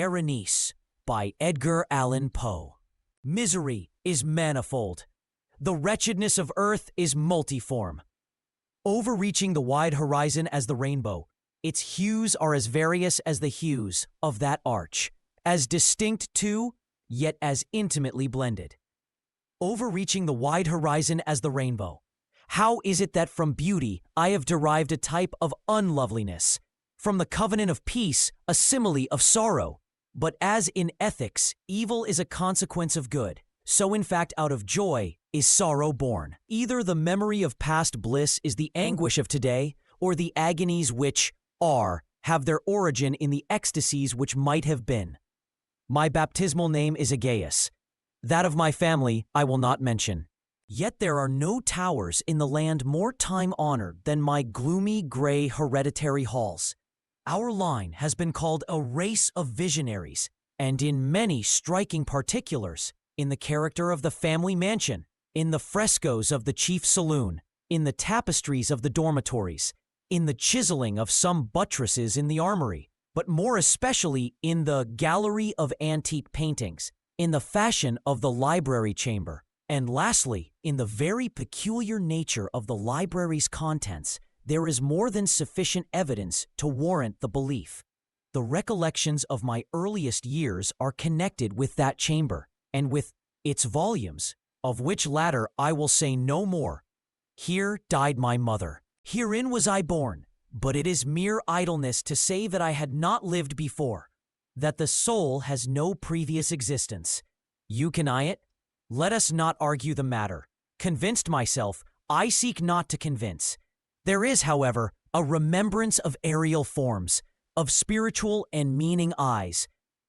Berenice by Edgar Allan Poe. Misery is manifold. The wretchedness of earth is multiform. Overreaching the wide horizon as the rainbow, its hues are as various as the hues of that arch, as distinct too, yet as intimately blended. Overreaching the wide horizon as the rainbow, how is it that from beauty I have derived a type of unloveliness, from the covenant of peace a simile of sorrow? But as in ethics, evil is a consequence of good, so in fact out of joy is sorrow born. Either the memory of past bliss is the anguish of today, or the agonies which are have their origin in the ecstasies which might have been. My baptismal name is Aegeus. That of my family I will not mention. Yet there are no towers in the land more time-honored than my gloomy gray hereditary halls. Our line has been called a race of visionaries, and in many striking particulars, in the character of the family mansion, in the frescoes of the chief saloon, in the tapestries of the dormitories, in the chiseling of some buttresses in the armory, but more especially in the gallery of antique paintings, in the fashion of the library chamber, and lastly, in the very peculiar nature of the library's contents, there is more than sufficient evidence to warrant the belief. The recollections of my earliest years are connected with that chamber, and with its volumes, of which latter I will say no more. Here died my mother. Herein was I born, but it is mere idleness to say that I had not lived before, that the soul has no previous existence. You connive it? Let us not argue the matter. Convinced myself, I seek not to convince. There is, however, a remembrance of aerial forms, of spiritual and meaning eyes,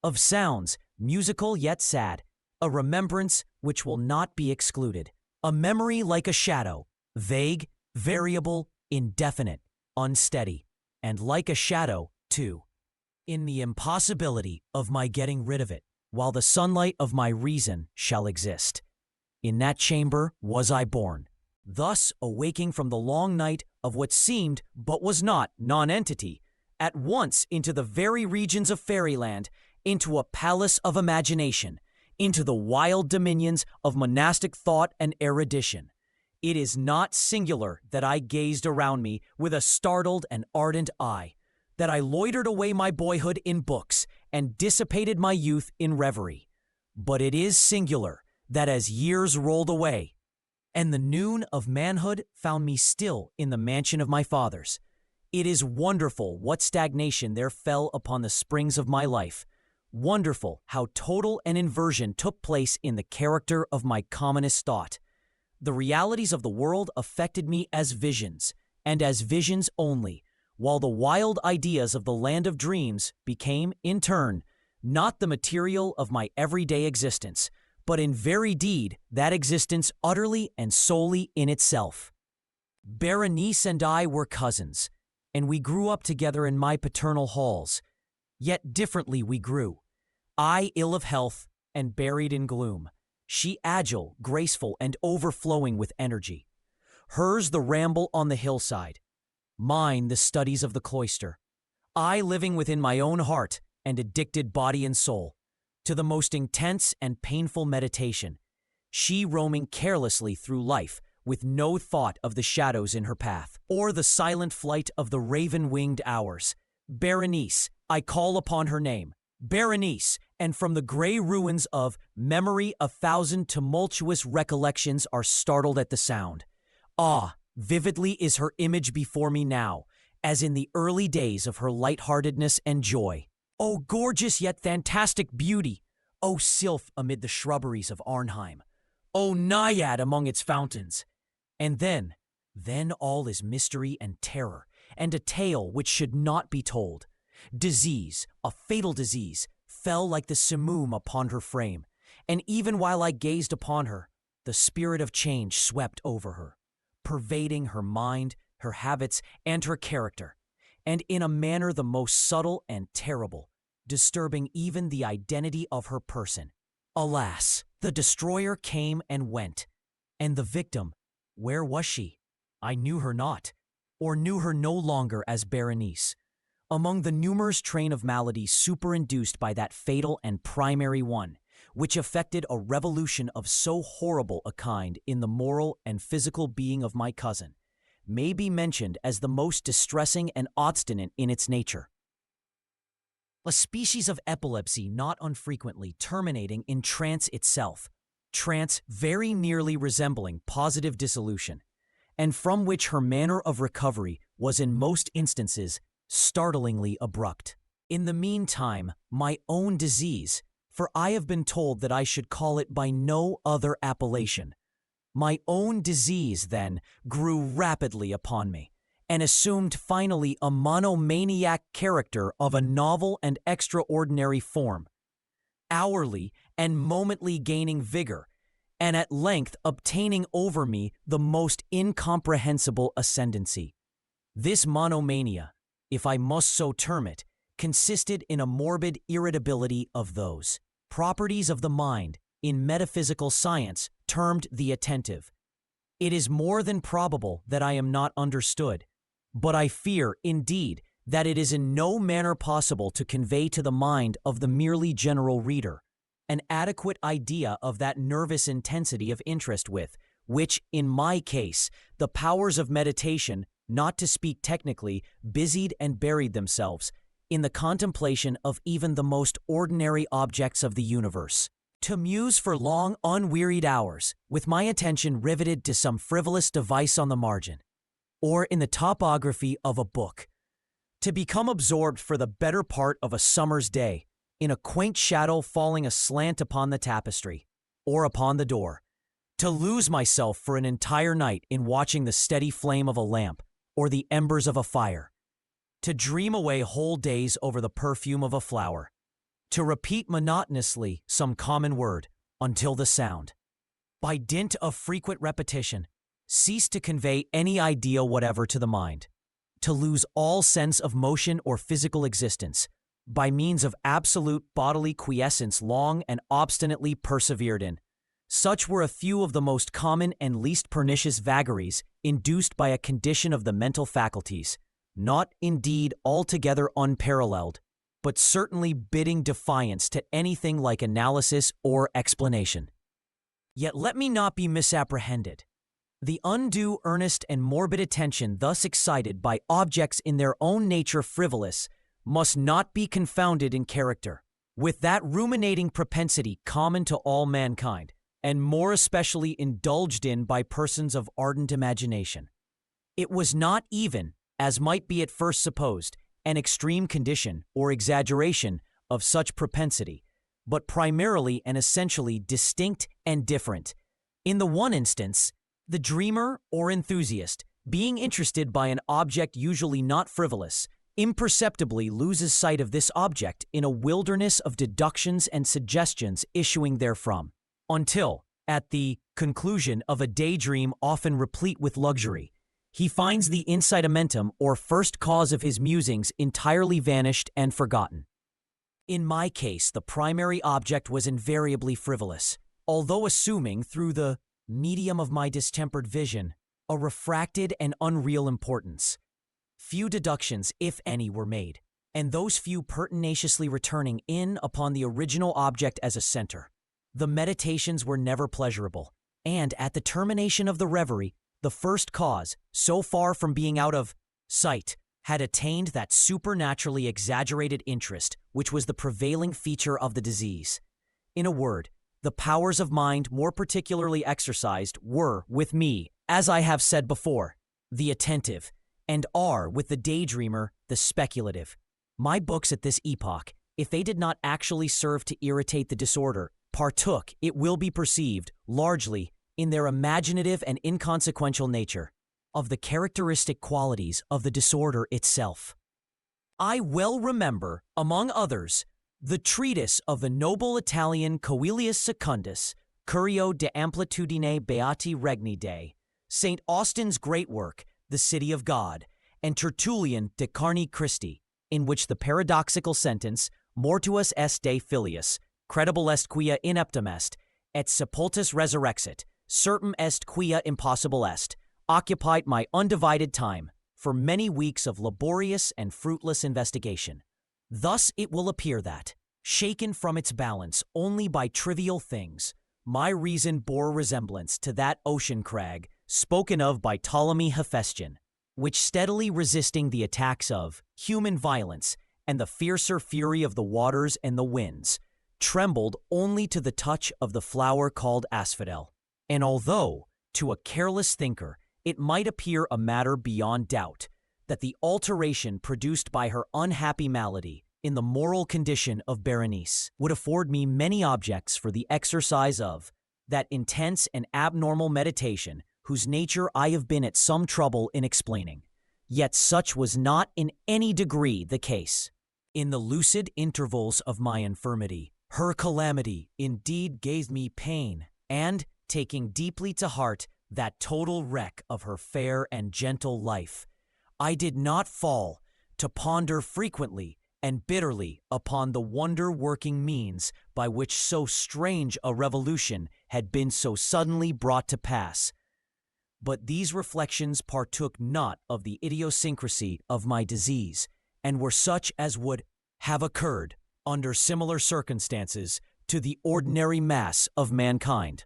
of sounds, musical yet sad, a remembrance which will not be excluded, a memory like a shadow, vague, variable, indefinite, unsteady, and like a shadow, too, in the impossibility of my getting rid of it, while the sunlight of my reason shall exist. In that chamber was I born, thus awaking from the long night of what seemed but was not nonentity, at once into the very regions of fairyland, into a palace of imagination, into the wild dominions of monastic thought and erudition. It is not singular that I gazed around me with a startled and ardent eye, that I loitered away my boyhood in books and dissipated my youth in reverie. But it is singular that as years rolled away, and the noon of manhood found me still in the mansion of my fathers, it is wonderful what stagnation there fell upon the springs of my life, wonderful how total an inversion took place in the character of my commonest thought. The realities of the world affected me as visions, and as visions only, while the wild ideas of the land of dreams became, in turn, not the material of my everyday existence, but in very deed that existence utterly and solely in itself. Berenice and I were cousins, and we grew up together in my paternal halls. Yet differently we grew. I ill of health and buried in gloom. She agile, graceful, and overflowing with energy. Hers the ramble on the hillside. Mine the studies of the cloister. I living within my own heart and addicted body and soul to the most intense and painful meditation. She roaming carelessly through life with no thought of the shadows in her path, or the silent flight of the raven-winged hours. Berenice, I call upon her name. Berenice, and from the gray ruins of memory 1,000 tumultuous recollections are startled at the sound. Ah, vividly is her image before me now, as in the early days of her lightheartedness and joy. O gorgeous yet fantastic beauty! O sylph amid the shrubberies of Arnheim! O naiad among its fountains! And then all is mystery and terror, and a tale which should not be told. Disease, a fatal disease, fell like the simoom upon her frame, and even while I gazed upon her, the spirit of change swept over her, pervading her mind, her habits, and her character, and in a manner the most subtle and terrible, disturbing even the identity of her person. Alas, the destroyer came and went, and the victim, where was she? I knew her not, or knew her no longer as Berenice. among the numerous train of maladies superinduced by that fatal and primary one, which effected a revolution of so horrible a kind in the moral and physical being of my cousin, may be mentioned as the most distressing and obstinate in its nature. A species of epilepsy not unfrequently terminating in trance itself, trance very nearly resembling positive dissolution, and from which her manner of recovery was in most instances startlingly abrupt. In the meantime, my own disease, for I have been told that I should call it by no other appellation, my own disease, then, grew rapidly upon me, and assumed finally a monomaniac character of a novel and extraordinary form, hourly and momently gaining vigor, and at length obtaining over me the most incomprehensible ascendancy. This monomania, if I must so term it, consisted in a morbid irritability of those properties of the mind in metaphysical science termed the attentive. It is more than probable that I am not understood, but I fear, indeed, that it is in no manner possible to convey to the mind of the merely general reader an adequate idea of that nervous intensity of interest with which, in my case, the powers of meditation, not to speak technically, busied and buried themselves in the contemplation of even the most ordinary objects of the universe. To muse for long, unwearied hours, with my attention riveted to some frivolous device on the margin, or in the topography of a book. To become absorbed for the better part of a summer's day, in a quaint shadow falling aslant upon the tapestry, or upon the door. To lose myself for an entire night in watching the steady flame of a lamp, or the embers of a fire. To dream away whole days over the perfume of a flower. To repeat monotonously some common word until the sound, by dint of frequent repetition, ceased to convey any idea whatever to the mind. To lose all sense of motion or physical existence, by means of absolute bodily quiescence long and obstinately persevered in. Such were a few of the most common and least pernicious vagaries induced by a condition of the mental faculties, not indeed altogether unparalleled, but certainly bidding defiance to anything like analysis or explanation. Yet let me not be misapprehended. The undue earnest and morbid attention thus excited by objects in their own nature frivolous must not be confounded in character with that ruminating propensity common to all mankind, and more especially indulged in by persons of ardent imagination. It was not even, as might be at first supposed, an extreme condition or exaggeration of such propensity, but primarily and essentially distinct and different. In the one instance, the dreamer or enthusiast, being interested by an object usually not frivolous, imperceptibly loses sight of this object in a wilderness of deductions and suggestions issuing therefrom, until, at the conclusion of a daydream often replete with luxury, he finds the incitamentum or first cause of his musings entirely vanished and forgotten. In my case, the primary object was invariably frivolous, although assuming, through the medium of my distempered vision, a refracted and unreal importance. Few deductions, if any, were made, and those few pertinaciously returning in upon the original object as a center. The meditations were never pleasurable, and at the termination of the reverie, the first cause, so far from being out of sight, had attained that supernaturally exaggerated interest which was the prevailing feature of the disease. In a word, the powers of mind more particularly exercised were, with me, as I have said before, the attentive, and are, with the daydreamer, the speculative. My books at this epoch, if they did not actually serve to irritate the disorder, partook, it will be perceived, largely, in their imaginative and inconsequential nature, of the characteristic qualities of the disorder itself. I well remember, among others, the treatise of the noble Italian Coelius Secundus, Curio de Amplitudine Beati Regni Dei, St. Austin's great work, The City of God, and Tertullian de Carni Christi, in which the paradoxical sentence, mortuus est de filius, credible est quia ineptum est, et sepultus resurrexit, certum est quia impossible est, occupied my undivided time, for many weeks of laborious and fruitless investigation. Thus it will appear that, shaken from its balance only by trivial things, my reason bore resemblance to that ocean crag spoken of by Ptolemy Hephaestion, which steadily resisting the attacks of human violence and the fiercer fury of the waters and the winds, trembled only to the touch of the flower called asphodel. And although, to a careless thinker, it might appear a matter beyond doubt that the alteration produced by her unhappy malady in the moral condition of Berenice would afford me many objects for the exercise of that intense and abnormal meditation whose nature I have been at some trouble in explaining, yet such was not in any degree the case. In the lucid intervals of my infirmity, her calamity indeed gave me pain, and, taking deeply to heart that total wreck of her fair and gentle life, I did not fall to ponder frequently and bitterly upon the wonder-working means by which so strange a revolution had been so suddenly brought to pass. But these reflections partook not of the idiosyncrasy of my disease, and were such as would have occurred, under similar circumstances, to the ordinary mass of mankind.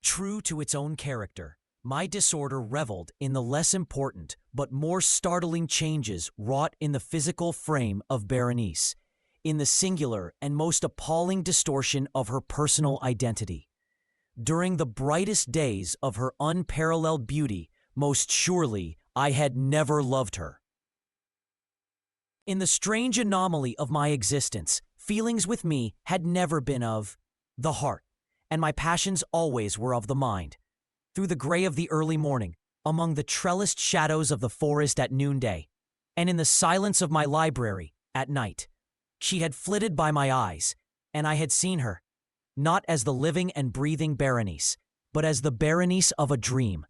True to its own character, my disorder reveled in the less important but more startling changes wrought in the physical frame of Berenice, in the singular and most appalling distortion of her personal identity. During the brightest days of her unparalleled beauty, most surely I had never loved her. In the strange anomaly of my existence, feelings with me had never been of the heart, and my passions always were of the mind. Through the gray of the early morning, among the trellised shadows of the forest at noonday, and in the silence of my library at night, she had flitted by my eyes, and I had seen her, not as the living and breathing Berenice, but as the Berenice of a dream,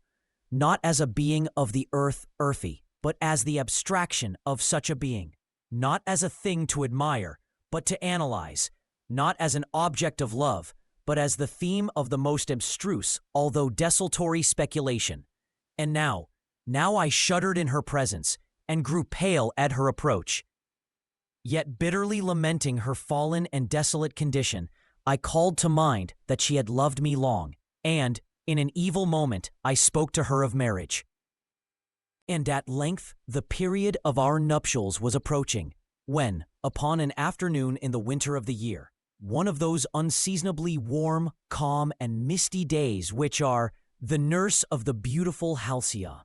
not as a being of the earth earthy, but as the abstraction of such a being, not as a thing to admire, but to analyze, not as an object of love, but as the theme of the most abstruse, although desultory speculation. And now I shuddered in her presence, and grew pale at her approach. Yet bitterly lamenting her fallen and desolate condition, I called to mind that she had loved me long, and, in an evil moment, I spoke to her of marriage. And at length the period of our nuptials was approaching, when, upon an afternoon in the winter of the year, one of those unseasonably warm, calm, and misty days which are the nurse of the beautiful Halcyon,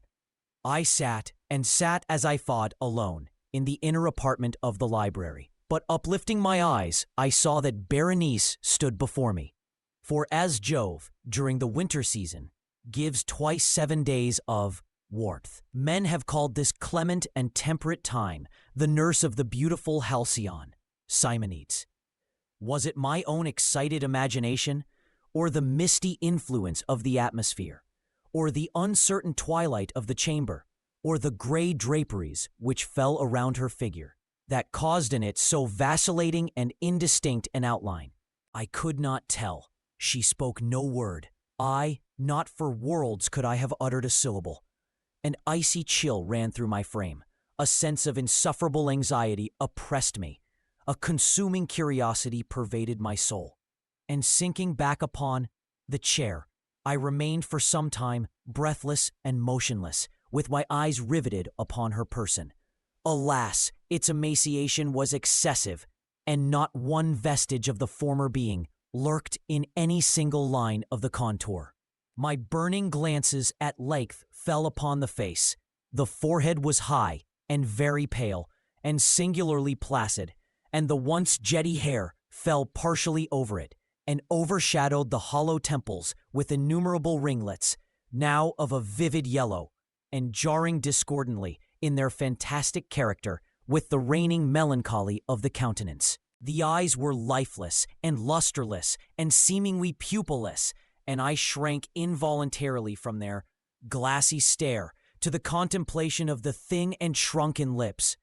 I sat as I thought alone in the inner apartment of the library. But uplifting my eyes, I saw that Berenice stood before me. For as Jove, during the winter season, gives twice 7 days of warmth, men have called this clement and temperate time the nurse of the beautiful Halcyon, Simonides. Was it my own excited imagination, or the misty influence of the atmosphere, or the uncertain twilight of the chamber, or the gray draperies which fell around her figure, that caused in it so vacillating and indistinct an outline? I could not tell. She spoke no word. Not for worlds could I have uttered a syllable. An icy chill ran through my frame. A sense of insufferable anxiety oppressed me. A consuming curiosity pervaded my soul. And sinking back upon the chair, I remained for some time breathless and motionless, with my eyes riveted upon her person. Alas, its emaciation was excessive, and not one vestige of the former being lurked in any single line of the contour. My burning glances at length fell upon the face. The forehead was high and very pale, and singularly placid, and the once jetty hair fell partially over it, and overshadowed the hollow temples with innumerable ringlets, now of a vivid yellow, and jarring discordantly in their fantastic character with the reigning melancholy of the countenance. The eyes were lifeless and lusterless and seemingly pupilless, and I shrank involuntarily from their glassy stare to the contemplation of the thin and shrunken lips.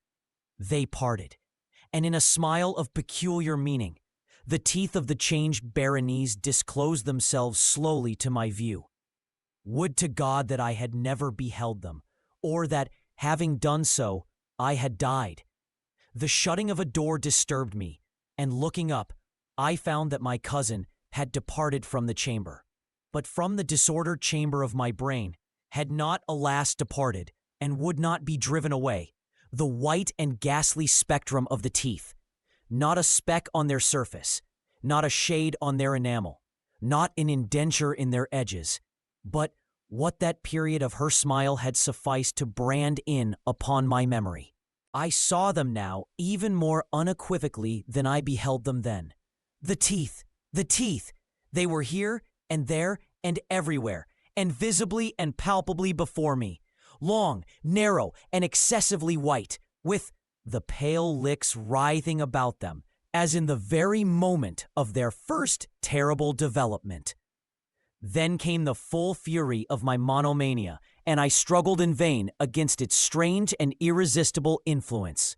They parted, and in a smile of peculiar meaning, the teeth of the changed Berenice disclosed themselves slowly to my view. Would to God that I had never beheld them, or that, having done so, I had died. The shutting of a door disturbed me, and looking up, I found that my cousin had departed from the chamber. But from the disordered chamber of my brain had not alas departed, and would not be driven away, the white and ghastly spectrum of the teeth. Not a speck on their surface, not a shade on their enamel, not an indenture in their edges, but what that period of her smile had sufficed to brand in upon my memory. I saw them now even more unequivocally than I beheld them then. The teeth! The teeth! They were here and there and everywhere, and visibly and palpably before me. Long, narrow, and excessively white, with the pale licks writhing about them, as in the very moment of their first terrible development. Then came the full fury of my monomania, and I struggled in vain against its strange and irresistible influence.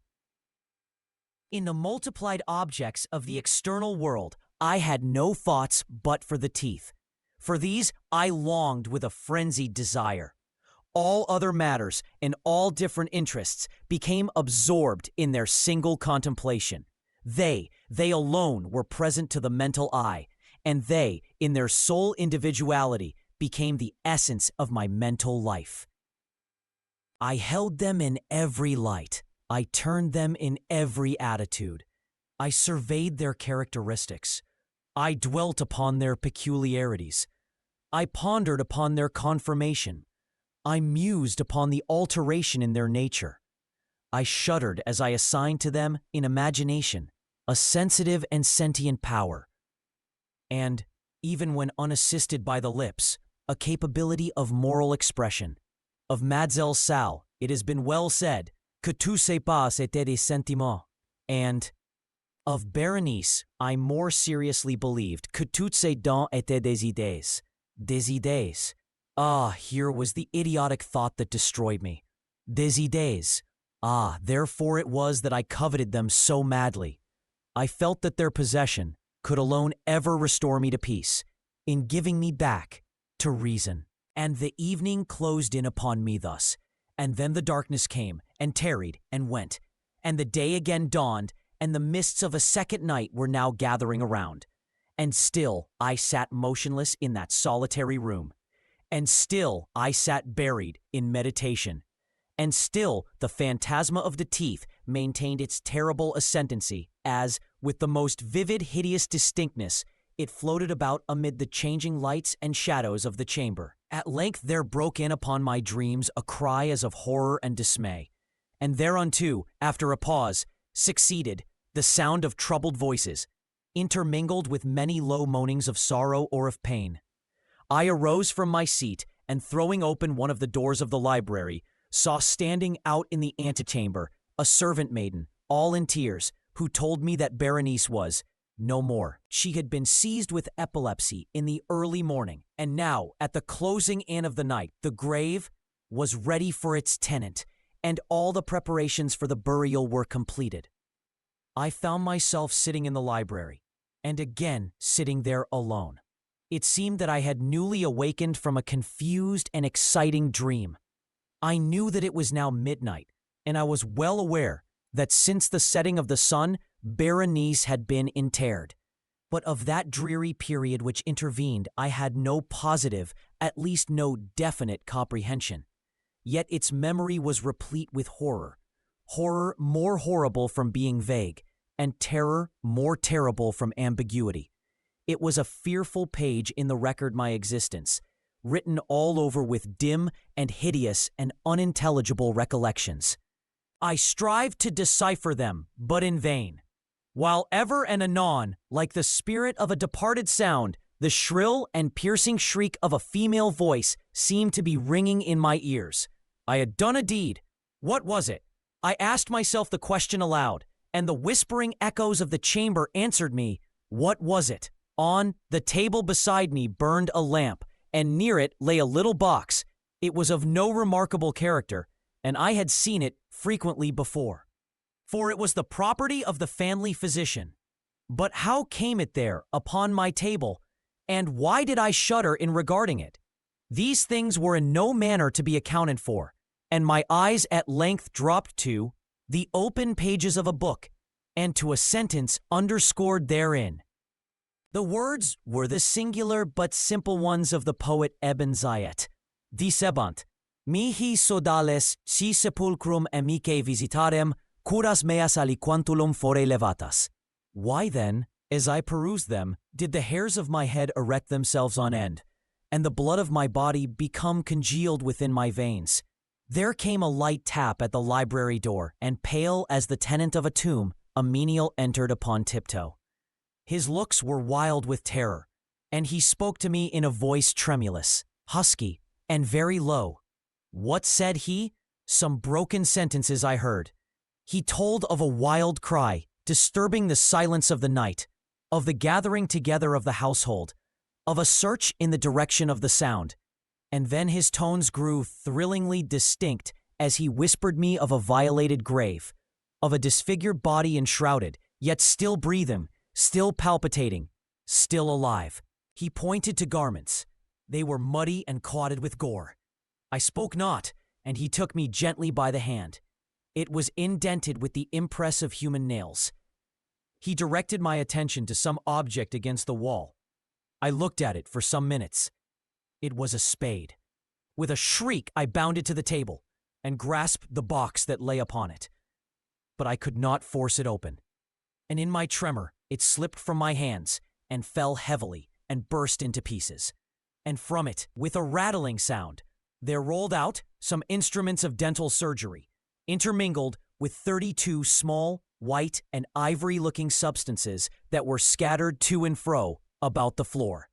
In the multiplied objects of the external world, I had no thoughts but for the teeth. For these I longed with a frenzied desire. All other matters and all different interests became absorbed in their single contemplation. They alone were present to the mental eye, and they, in their sole individuality, became the essence of my mental life. I held them in every light. I turned them in every attitude. I surveyed their characteristics. I dwelt upon their peculiarities. I pondered upon their conformation. I mused upon the alteration in their nature. I shuddered as I assigned to them, in imagination, a sensitive and sentient power, and, even when unassisted by the lips, a capability of moral expression. Of Mademoiselle Sal, it has been well said, que tous ses pas étaient des sentiments, and of Berenice, I more seriously believed que toutes ses dents étaient des idées. Des idées. Ah, here was the idiotic thought that destroyed me. Des idées. Ah, therefore it was that I coveted them so madly. I felt that their possession could alone ever restore me to peace, in giving me back to reason. And the evening closed in upon me thus, and then the darkness came, and tarried, and went, and the day again dawned, and the mists of a second night were now gathering around. And still I sat motionless in that solitary room, and still I sat buried in meditation, and still the phantasma of the teeth maintained its terrible ascendancy as, with the most vivid, hideous distinctness, it floated about amid the changing lights and shadows of the chamber. At length there broke in upon my dreams a cry as of horror and dismay, and thereunto, after a pause, succeeded the sound of troubled voices, intermingled with many low moanings of sorrow or of pain. I arose from my seat, and throwing open one of the doors of the library, saw standing out in the antechamber a servant maiden, all in tears, who told me that Berenice was no more. She had been seized with epilepsy in the early morning, and now, at the closing in of the night, the grave was ready for its tenant, and all the preparations for the burial were completed. I found myself sitting in the library, and again sitting there alone. It seemed that I had newly awakened from a confused and exciting dream. I knew that it was now midnight, and I was well aware that since the setting of the sun, Berenice had been interred. But of that dreary period which intervened, I had no positive, at least no definite comprehension. Yet its memory was replete with horror, horror more horrible from being vague, and terror more terrible from ambiguity. It was a fearful page in the record my existence, written all over with dim and hideous and unintelligible recollections. I strived to decipher them, but in vain. While ever and anon, like the spirit of a departed sound, the shrill and piercing shriek of a female voice seemed to be ringing in my ears. I had done a deed. What was it? I asked myself the question aloud, and the whispering echoes of the chamber answered me. What was it? On the table beside me burned a lamp, and near it lay a little box. It was of no remarkable character, and I had seen it frequently before, for it was the property of the family physician. But how came it there upon my table, and why did I shudder in regarding it? These things were in no manner to be accounted for, and my eyes at length dropped to the open pages of a book and to a sentence underscored therein. The words were the singular but simple ones of the poet Ebn Zayat. Dicebant, mihi sodales si sepulcrum amicae visitarem, curas meas aliquantulum fore levatas. Why then, as I perused them, did the hairs of my head erect themselves on end, and the blood of my body become congealed within my veins? There came a light tap at the library door, and pale as the tenant of a tomb, a menial entered upon tiptoe. His looks were wild with terror, and he spoke to me in a voice tremulous, husky, and very low. What said he? Some broken sentences I heard. He told of a wild cry, disturbing the silence of the night, of the gathering together of the household, of a search in the direction of the sound. And then his tones grew thrillingly distinct as he whispered me of a violated grave, of a disfigured body enshrouded, yet still breathing, still palpitating, still alive. He pointed to garments. They were muddy and clotted with gore. I spoke not, and he took me gently by the hand. It was indented with the impress of human nails. He directed my attention to some object against the wall. I looked at it for some minutes. It was a spade. With a shriek, I bounded to the table and grasped the box that lay upon it. But I could not force it open. And in my tremor, it slipped from my hands and fell heavily and burst into pieces. And from it, with a rattling sound, there rolled out some instruments of dental surgery, intermingled with 32 small, white, and ivory-looking substances that were scattered to and fro about the floor.